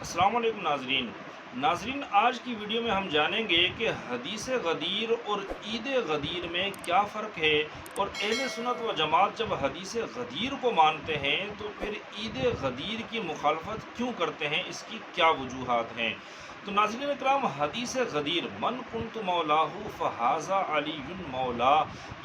السلام علیکم ناظرین، آج کی ویڈیو میں ہم جانیں گے کہ حدیث غدیر اور عید غدیر میں کیا فرق ہے، اور اہل سنت و جماعت جب حدیث غدیر کو مانتے ہیں تو پھر عید غدیر کی مخالفت کیوں کرتے ہیں، اس کی کیا وجوہات ہیں۔ تو ناظرین اکرام، حدیث غدیر من کنت مولاہ فہذا علی مولا،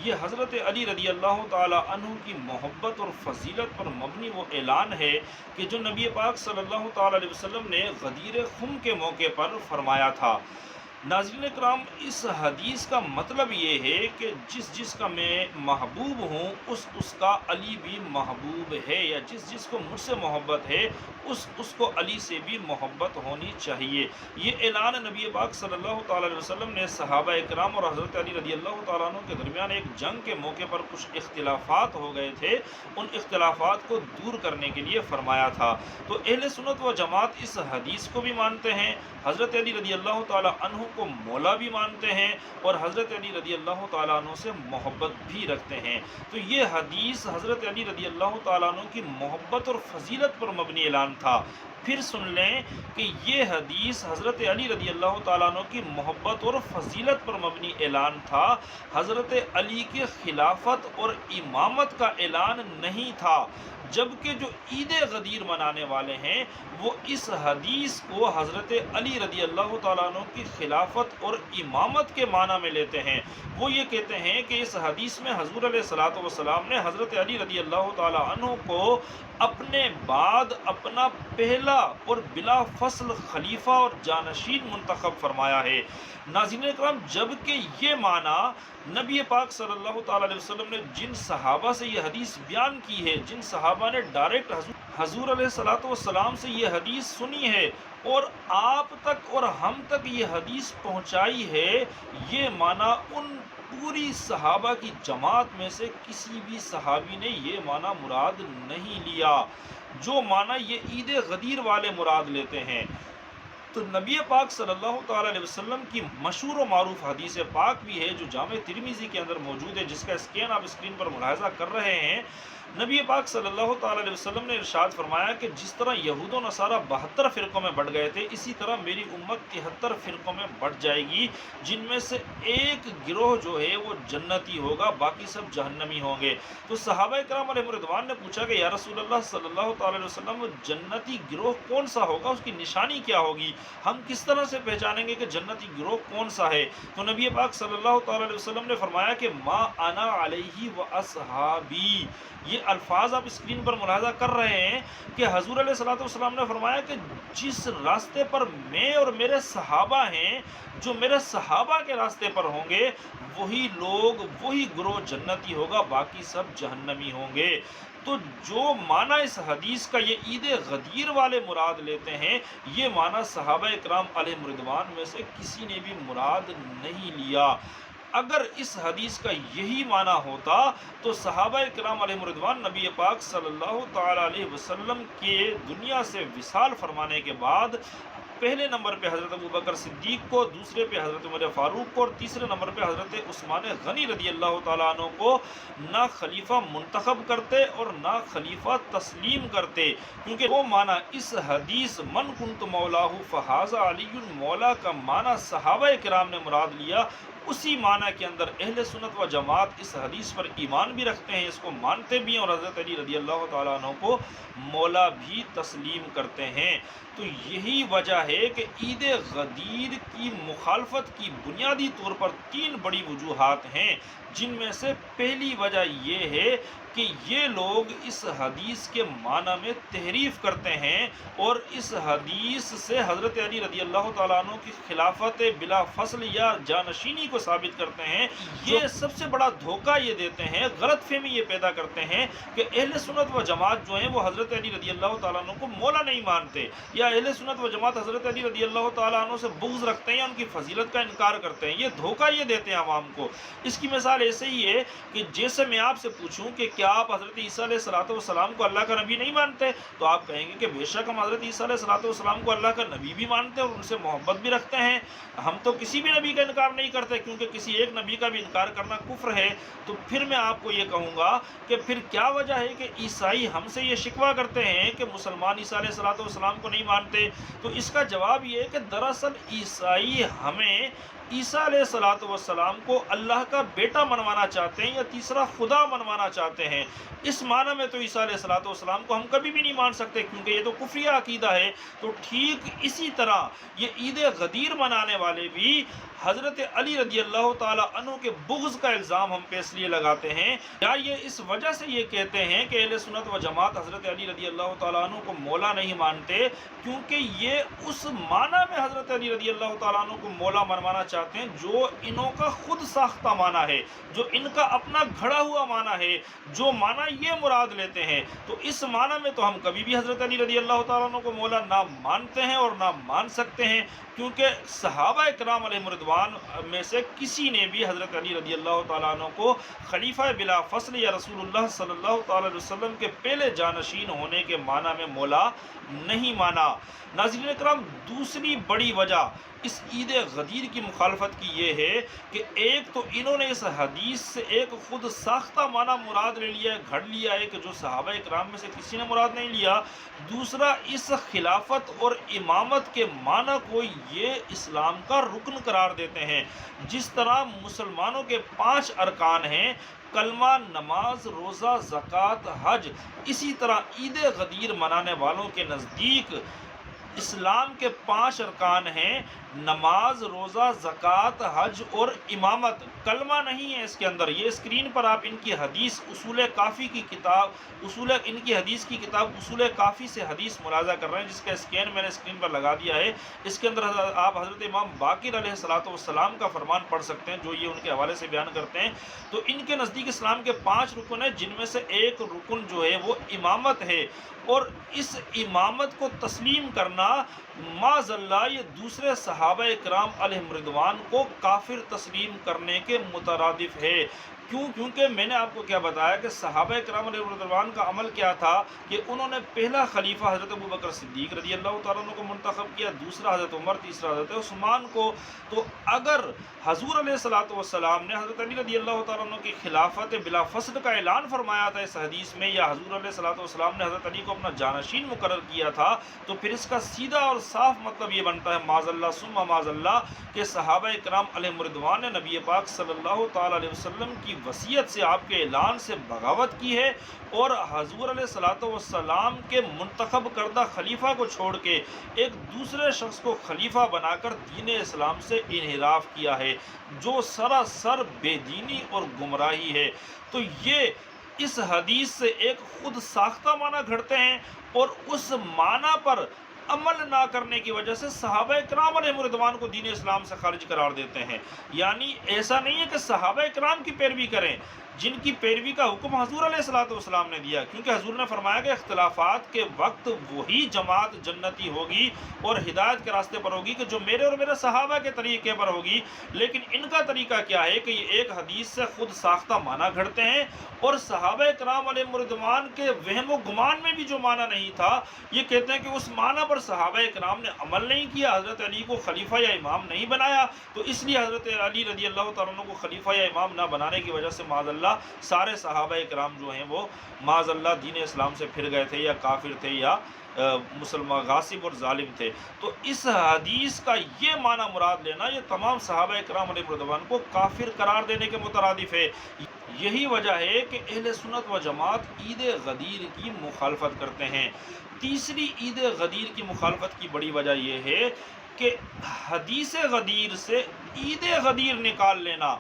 یہ حضرت علی رضی اللہ تعالی عنہ کی محبت اور فضیلت پر مبنی وہ اعلان ہے کہ جو نبی پاک صلی اللہ تعالی علیہ وسلم نے غدیر خم کے موقع پر فرمایا تھا۔ ناظرین کرام، اس حدیث کا مطلب یہ ہے کہ جس کا میں محبوب ہوں اس کا علی بھی محبوب ہے، یا جس کو مجھ سے محبت ہے اس کو علی سے بھی محبت ہونی چاہیے۔ یہ اعلان نبی پاک صلی اللہ تعالی علیہ وسلم نے صحابہ اکرام اور حضرت علی رضی اللہ تعالیٰ عنہ کے درمیان ایک جنگ کے موقع پر کچھ اختلافات ہو گئے تھے، ان اختلافات کو دور کرنے کے لیے فرمایا تھا۔ تو اہل سنت و جماعت اس حدیث کو بھی مانتے ہیں، حضرت علی رضی اللہ تعالیٰ عنہ کو مولا بھی مانتے ہیں، اور حضرت علی رضی اللہ تعالیٰ عنہ سے محبت بھی رکھتے ہیں۔ تو یہ حدیث حضرت علی رضی اللہ تعالیٰ عنہ کی محبت اور فضیلت پر مبنی اعلان تھا۔ پھر سن لیں کہ یہ حدیث حضرت علی رضی اللہ تعالیٰ عنہ کی محبت اور فضیلت پر مبنی اعلان تھا، حضرت علی کے خلافت اور امامت کا اعلان نہیں تھا۔ جبکہ جو عید غدیر منانے والے ہیں وہ اس حدیث کو حضرت علی رضی اللہ تعالیٰ عنہ کی خلافت اور امامت کے معنی میں لیتے ہیں۔ وہ یہ کہتے ہیں کہ اس حدیث میں حضور علیہ الصلوۃ والسلام نے حضرت علی رضی اللہ تعالیٰ عنہ کو اپنے بعد اپنا پہلا اور بلا فصل خلیفہ اور جانشین منتخب فرمایا ہے۔ ناظرین اکرام، جبکہ یہ معنی نبی پاک صلی اللہ تعالیٰ علیہ وسلم نے جن صحابہ سے یہ حدیث بیان کی ہے، جن صحابہ نے ڈائریکٹ حضور علیہ الصلوۃ والسلام سے یہ حدیث سنی ہے اور آپ تک اور ہم تک یہ حدیث پہنچائی ہے، یہ معنی ان پوری صحابہ کی جماعت میں سے کسی بھی صحابی نے یہ معنی مراد نہیں لیا، جو معنی یہ عید غدیر والے مراد لیتے ہیں۔ تو نبی پاک صلی اللہ تعالیٰ علیہ وسلم کی مشہور و معروف حدیث پاک بھی ہے جو جامع ترمذی کے اندر موجود ہے، جس کا اسکین آپ اسکرین پر ملاحظہ کر رہے ہیں۔ نبی پاک صلی اللہ تعالیٰ علیہ وسلم نے ارشاد فرمایا کہ جس طرح یہود و نصارہ 72 فرقوں میں بٹ گئے تھے، اسی طرح میری امت 73 فرقوں میں بٹ جائے گی، جن میں سے ایک گروہ جو ہے وہ جنتی ہوگا، باقی سب جہنمی ہوں گے۔ تو صحابہ کرام علیہم رضوان نے پوچھا کہ یا رسول اللہ صلی اللہ تعالیٰ علیہ وسلم، وہ جنتی گروہ کون سا ہوگا، اس کی نشانی کیا ہوگی، ہم کس طرح سے پہچانیں گے کہ جنتی گروہ کون سا ہے؟ تو نبی پاک صلی اللہ تعالیٰ علیہ وسلم نے فرمایا کہ ما انا علیہ و اصحابی۔ یہ الفاظ آپ اسکرین پر ملاحظہ کر رہے ہیں کہ حضور علیہ الصلوۃ والسلام نے فرمایا کہ جس راستے پر میں اور میرے صحابہ ہیں، جو میرے صحابہ کے راستے پر ہوں گے، وہی لوگ، وہی گروہ جنتی ہوگا، باقی سب جہنمی ہوں گے۔ تو جو معنی اس حدیث کا یہ عید غدیر والے مراد لیتے ہیں، یہ معنی صحابہ اکرام علیہم رضوان میں سے کسی نے بھی مراد نہیں لیا۔ اگر اس حدیث کا یہی معنی ہوتا تو صحابہ کرام علیہم رضوان نبی پاک صلی اللہ تعالیٰ علیہ وسلم کے دنیا سے وصال فرمانے کے بعد پہلے نمبر پہ حضرت ابوبکر صدیق کو، دوسرے پہ حضرت عمر فاروق کو، اور تیسرے نمبر پہ حضرت عثمان غنی رضی اللہ تعالیٰ عنہ کو نہ خلیفہ منتخب کرتے اور نہ خلیفہ تسلیم کرتے، کیونکہ وہ معنی اس حدیث من کنت مولاہ فہذا علی مولا کا معنی صحابہ کرام نے مراد لیا۔ اسی معنی کے اندر اہل سنت و جماعت اس حدیث پر ایمان بھی رکھتے ہیں، اس کو مانتے بھی ہیں، اور حضرت علی رضی اللہ تعالیٰ عنہ کو مولا بھی تسلیم کرتے ہیں۔ تو یہی وجہ ہے کہ عید غدیر کی مخالفت کی بنیادی طور پر 3 بڑی وجوہات ہیں، جن میں سے پہلی وجہ یہ ہے کہ یہ لوگ اس حدیث کے معنی میں تحریف کرتے ہیں اور اس حدیث سے حضرت علی رضی اللہ تعالیٰ عنہ کی خلافت بلا فصل یا جانشینی کو ثابت کرتے ہیں۔ یہ سب سے بڑا دھوکہ یہ دیتے ہیں، غلط فہمی یہ پیدا کرتے ہیں کہ اہل سنت و جماعت جو ہیں وہ حضرت علی رضی اللہ تعالیٰ عنہ کو مولا نہیں مانتے، یا اہل سنت و جماعت حضرت علی رضی اللہ تعالیٰ عنہ سے بغض رکھتے ہیں یا ان کی فضیلت کا انکار کرتے ہیں۔ یہ دھوکہ یہ دیتے ہیں عوام کو۔ اس کی مثال ایسے ہی ہے کہ جیسے میں آپ سے پوچھوں کہ کیا آپ حضرت عیسیٰ علیہ السلام کو اللہ کا نبی نہیں مانتے؟ تو آپ کہیں گے کہ بے شک ہم حضرت عیسیٰ علیہ السلام کو اللہ کا نبی بھی مانتے ہیں اور ان سے محبت بھی رکھتے ہیں، ہم تو کسی بھی نبی کا انکار نہیں کرتے، کیونکہ کسی ایک نبی کا بھی انکار کرنا کفر ہے۔ تو پھر میں آپ کو یہ کہوں گا کہ پھر کیا وجہ ہے کہ عیسائی ہم سے یہ شکوہ کرتے ہیں کہ مسلمان عیسیٰ علیہ السلام کو نہیں مانتے؟ تو اس کا جواب یہ ہے کہ دراصل عیسائی ہمیں عیسیٰ علیہ السلام کو اللہ کا بیٹا منوانا چاہتے ہیں یا تیسرا خدا منوانا چاہتے ہیں۔ اس معنی میں تو عیسیٰ علیہ السلام کو ہم کبھی بھی نہیں مان سکتے، کیونکہ یہ تو کفریہ عقیدہ ہے۔ تو ٹھیک اسی طرح یہ عید غدیر منانے والے بھی حضرت علی رضی اللہ تعالیٰ عنہ کے بغض کا الزام ہم پہ اس لیے لگاتے ہیں، یا یہ اس وجہ سے یہ کہتے ہیں کہ اہل سنت و جماعت حضرت علی رضی اللہ تعالیٰ عنہ کو مولا نہیں مانتے، کیونکہ یہ اس معنی میں حضرت علی رضی اللہ تعالیٰ عنہ کو مولا منوانا چاہتے ہیں جو انہوں کا خود ساختہ معنی ہے، جو ان کا اپنا گھڑا ہوا معنی ہے، جو معنی یہ مراد لیتے ہیں۔ تو اس معنی میں تو ہم کبھی بھی حضرت علی رضی اللہ تعالیٰ عنہ کو مولا نہ مانتے ہیں اور نہ مان سکتے ہیں، کیونکہ صحابہ کرام علیہم رضوان میں سے کسی نے بھی حضرت علی رضی اللہ تعالیٰ عنہ کو خلیفہ بلا فصل یا رسول اللہ صلی اللہ تعالیٰ علیہ وسلم کے پہلے جانشین ہونے کے معنی میں مولا نہیں مانا۔ ناظرین اکرام، دوسری بڑی وجہ اس عید غدیر کی مخالفت کی یہ ہے کہ ایک تو انہوں نے اس حدیث سے ایک خود ساختہ معنی مراد لے لیا ہے، گھڑ لیا ہے کہ جو صحابہ اکرام میں سے کسی نے مراد نہیں لیا۔ دوسرا، اس خلافت اور امامت کے معنی کو یہ اسلام کا رکن قرار دیتے ہیں۔ جس طرح مسلمانوں کے 5 ارکان ہیں، کلمہ، نماز، روزہ، زکوٰۃ، حج، اسی طرح عید غدیر منانے والوں کے نزدیک اسلام کے 5 ارکان ہیں، نماز، روزہ، زکوٰۃ، حج اور امامت۔ کلمہ نہیں ہے اس کے اندر۔ یہ اسکرین پر آپ ان کی حدیث اصول کافی کی کتاب ان کی حدیث کی کتاب اصول کافی سے حدیث ملاحظہ کر رہے ہیں، جس کا اسکین میں نے اسکرین پر لگا دیا ہے۔ اس کے اندر آپ حضرت امام باقر علیہ السلام کا فرمان پڑھ سکتے ہیں، جو یہ ان کے حوالے سے بیان کرتے ہیں۔ تو ان کے نزدیک اسلام کے 5 رکن ہیں، جن میں سے ایک رکن جو ہے وہ امامت ہے، اور اس امامت کو تسلیم کرنا معاذ اللہ یہ دوسرے صحابہ کرام علیہم رضوان کو کافر تسلیم کرنے کے مترادف ہے۔ کیونکہ میں نے آپ کو کیا بتایا کہ صحابہ کرام علیہ رضوان کا عمل کیا تھا کہ انہوں نے پہلا خلیفہ حضرت ابوبکر صدیق رضی اللہ تعالیٰ عنہ کو منتخب کیا، دوسرا حضرت عمر، تیسرا حضرت عثمان کو۔ تو اگر حضور علیہ السلام نے حضرت علی رضی اللہ تعالیٰ عنہ کی خلافت بلا فصل کا اعلان فرمایا تھا اس حدیث میں، یا حضور علیہ السلام نے حضرت علی کو اپنا جانشین مقرر کیا تھا، تو پھر اس کا سیدھا اور صاف مطلب یہ بنتا ہے معاذ اللہ ثم معاذ اللہ کہ صحابہ کرام علیہم رضوان نے نبی پاک صلی اللہ تعالیٰ علیہ وسلم کی وصیت سے، آپ کے اعلان سے بغاوت کی ہے، اور حضور علیہ السلام کے منتخب کردہ خلیفہ کو چھوڑ کے ایک دوسرے شخص کو خلیفہ بنا کر دین اسلام سے انحراف کیا ہے، جو سراسر بے دینی اور گمراہی ہے۔ تو یہ اس حدیث سے ایک خود ساختہ معنی گھڑتے ہیں، اور اس معنی پر عمل نہ کرنے کی وجہ سے صحابہ کرام علیہم رضوان کو دین اسلام سے خارج قرار دیتے ہیں۔ یعنی ایسا نہیں ہے کہ صحابہ کرام کی پیروی کریں، جن کی پیروی کا حکم حضور علیہ السلام نے دیا، کیونکہ حضور نے فرمایا کہ اختلافات کے وقت وہی جماعت جنتی ہوگی اور ہدایت کے راستے پر ہوگی کہ جو میرے اور میرے صحابہ کے طریقے پر ہوگی۔ لیکن ان کا طریقہ کیا ہے کہ یہ ایک حدیث سے خود ساختہ معنی گھڑتے ہیں، اور صحابہ کرام علیہ رضوان کے وہم و گمان میں بھی جو معنی نہیں تھا، یہ کہتے ہیں کہ اس معنی پر صحابہ کرام نے عمل نہیں کیا، حضرت علی کو خلیفہ یا امام نہیں بنایا، تو اس لیے حضرت علی رضی اللہ تعالیٰ عنہ کو خلیفہ یا امام نہ بنانے کی وجہ سے معاذ اللہ سارے صحابہ کرام جو ہیں وہ معاذ اللہ دین اسلام سے پھر گئے تھے، یا کافر تھے، یا مسلمان غاصب اور ظالم تھے۔ تو اس حدیث کا یہ معنی مراد لینا یہ تمام صحابہ کرام علیہ رضوان کو کافر قرار دینے کے مترادف ہے۔ یہی وجہ ہے کہ اہل سنت و جماعت عید غدیر کی مخالفت کرتے ہیں۔ تیسری عید غدیر کی مخالفت کی بڑی وجہ یہ ہے کہ حدیث غدیر سے عید غدیر نکال لینا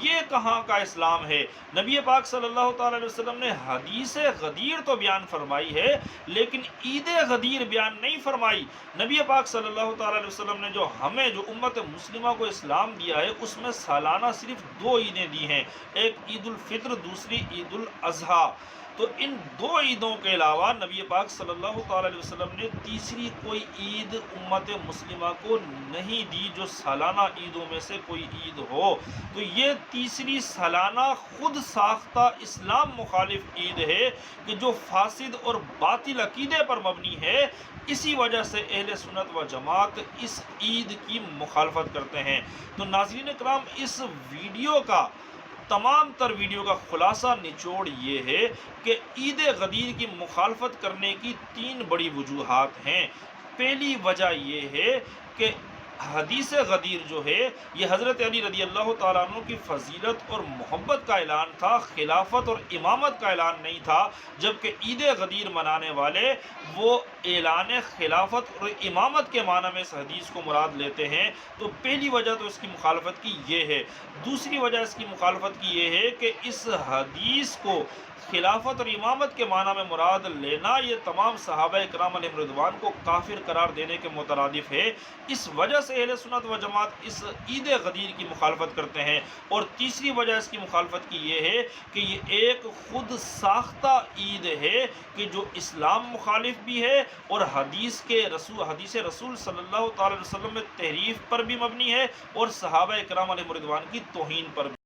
یہ کہاں کا اسلام ہے؟ نبی پاک صلی اللہ تعالیٰ علیہ وسلم نے حدیث غدیر تو بیان فرمائی ہے، لیکن عید غدیر بیان نہیں فرمائی۔ نبی پاک صلی اللہ تعالیٰ علیہ وسلم نے جو امت مسلمہ کو اسلام دیا ہے، اس میں سالانہ صرف 2 عیدیں دی ہیں، ایک عید الفطر، دوسری عید الاضحیٰ۔ تو ان دو عیدوں کے علاوہ نبی پاک صلی اللہ تعالی علیہ وسلم نے تیسری کوئی عید امت مسلمہ کو نہیں دی جو سالانہ عیدوں میں سے کوئی عید ہو۔ تو یہ تیسری سالانہ خود ساختہ اسلام مخالف عید ہے کہ جو فاسد اور باطل عقیدے پر مبنی ہے۔ اسی وجہ سے اہل سنت و جماعت اس عید کی مخالفت کرتے ہیں۔ تو ناظرین کرام، اس ویڈیو کا تمام تر ویڈیو کا خلاصہ نچوڑ یہ ہے کہ عید غدیر کی مخالفت کرنے کی 3 بڑی وجوہات ہیں۔ پہلی وجہ یہ ہے کہ حدیث غدیر جو ہے یہ حضرت علی رضی اللہ تعالیٰ عنہ کی فضیلت اور محبت کا اعلان تھا، خلافت اور امامت کا اعلان نہیں تھا، جبکہ عید غدیر منانے والے وہ اعلان خلافت اور امامت کے معنی میں اس حدیث کو مراد لیتے ہیں۔ تو پہلی وجہ تو اس کی مخالفت کی یہ ہے۔ دوسری وجہ اس کی مخالفت کی یہ ہے کہ اس حدیث کو خلافت اور امامت کے معنی میں مراد لینا یہ تمام صحابہ کرام علیہم رضوان کو کافر قرار دینے کے مترادف ہے۔ اس وجہ سے اہل سنت و جماعت اس عید غدیر کی مخالفت کرتے ہیں۔ اور تیسری وجہ اس کی مخالفت کی یہ ہے کہ یہ ایک خود ساختہ عید ہے کہ جو اسلام مخالف بھی ہے اور حدیث رسول صلی اللہ تعالی علیہ وسلم میں تحریف پر بھی مبنی ہے اور صحابہ کرام علیہم رضوان کی توہین پر بھی۔